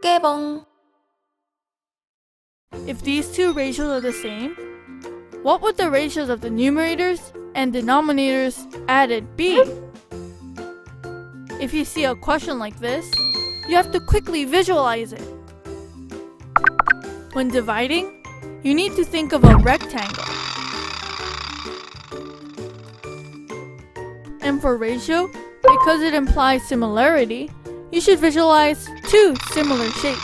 깨봉. If these two ratios are the same, what would the ratios of the numerators and denominators added be? If you see a question like this, you have to quickly visualize it. When dividing, you need to think of a rectangle. And for ratio, because it implies similarity, you should visualize two similar shapes.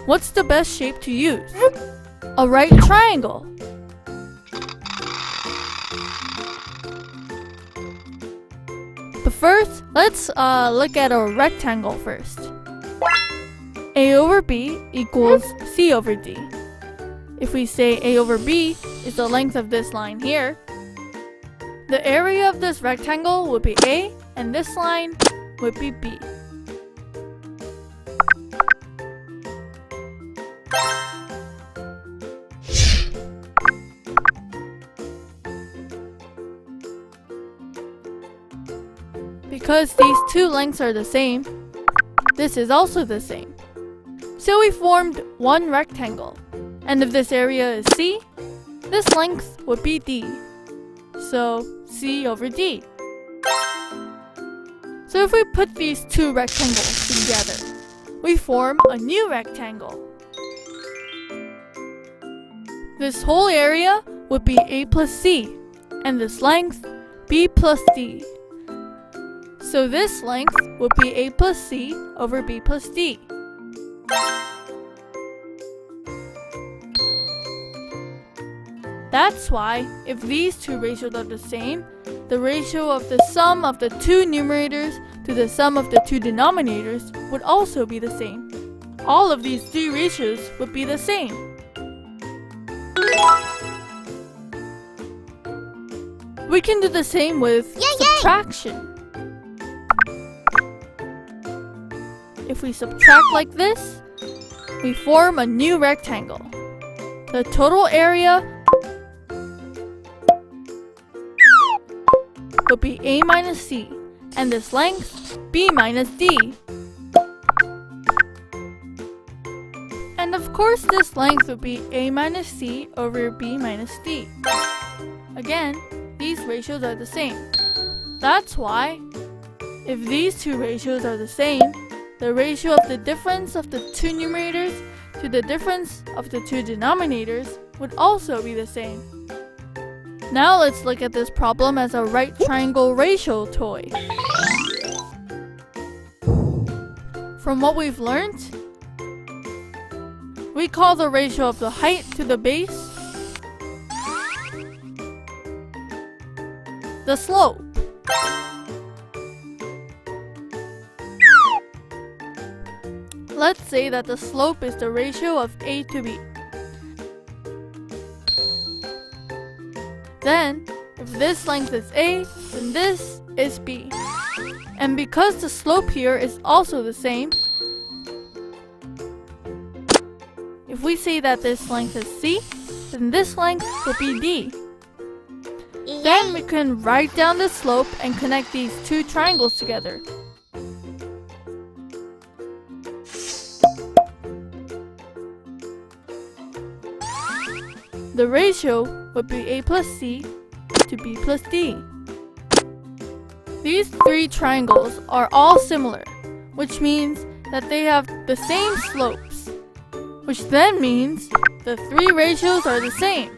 What's the best shape to use? A right triangle. But first, let's look at a rectangle first. A over B equals C over D. If we say A over B is the length of this line here, the area of this rectangle would be A and this line would be B. Because these two lengths are the same, this is also the same. So we formed one rectangle. And if this area is C, this length would be D. So C over D. So if we put these two rectangles together, we form a new rectangle. This whole area would be A plus C, and this length B plus D. So this length would be A plus C over B plus D. That's why, if these two ratios are the same, the ratio of the sum of the two numerators to the sum of the two denominators would also be the same. All of these three ratios would be the same. We can do the same with subtraction. If we subtract like this, we form a new rectangle. The total area would be A minus C, and this length B minus D. And of course this length would be A minus C over B minus D. Again, these ratios are the same. That's why, if these two ratios are the same, the ratio of the difference of the two numerators to the difference of the two denominators would also be the same. Now let's look at this problem as a right triangle ratio toy. From what we've learned, we call the ratio of the height to the base the slope. Let's say that the slope is the ratio of A to B. Then, if this length is A, then this is B. And because the slope here is also the same, if we say that this length is C, then this length will be D. Then we can write down the slope and connect these two triangles together. The ratio would be A plus C to B plus D. These three triangles are all similar, which means that they have the same slopes, which then means the three ratios are the same.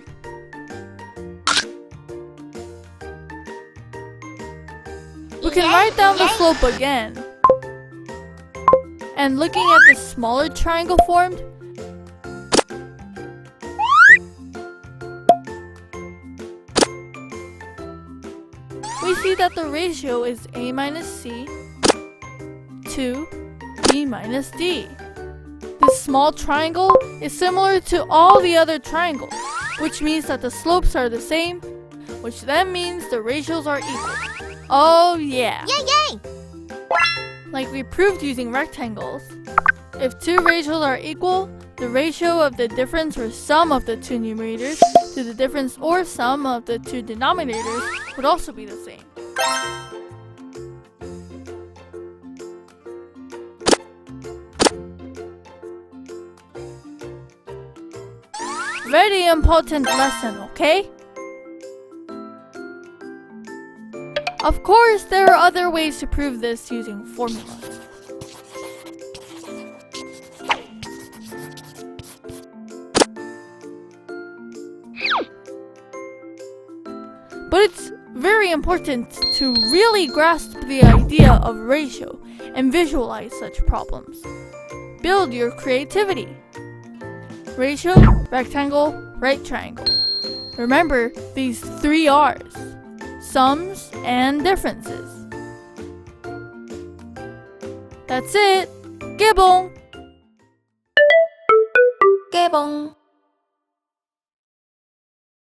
We can write down the slope again. And looking at the smaller triangle formed, we see that the ratio is A minus C to B minus D. This small triangle is similar to all the other triangles, which means that the slopes are the same, which then means the ratios are equal. Oh yeah! Yay! Like we proved using rectangles, if two ratios are equal, the ratio of the difference or sum of the two numerators to the difference or sum of the two denominators would also be the same. very important lesson, okay? Of course, there are other ways to prove this using formulas. But it's very important to really grasp the idea of ratio and visualize such problems. Build your creativity. Ratio, rectangle, right triangle. Remember these 3 R's: sums and differences. That's it. 깨봉! 깨봉.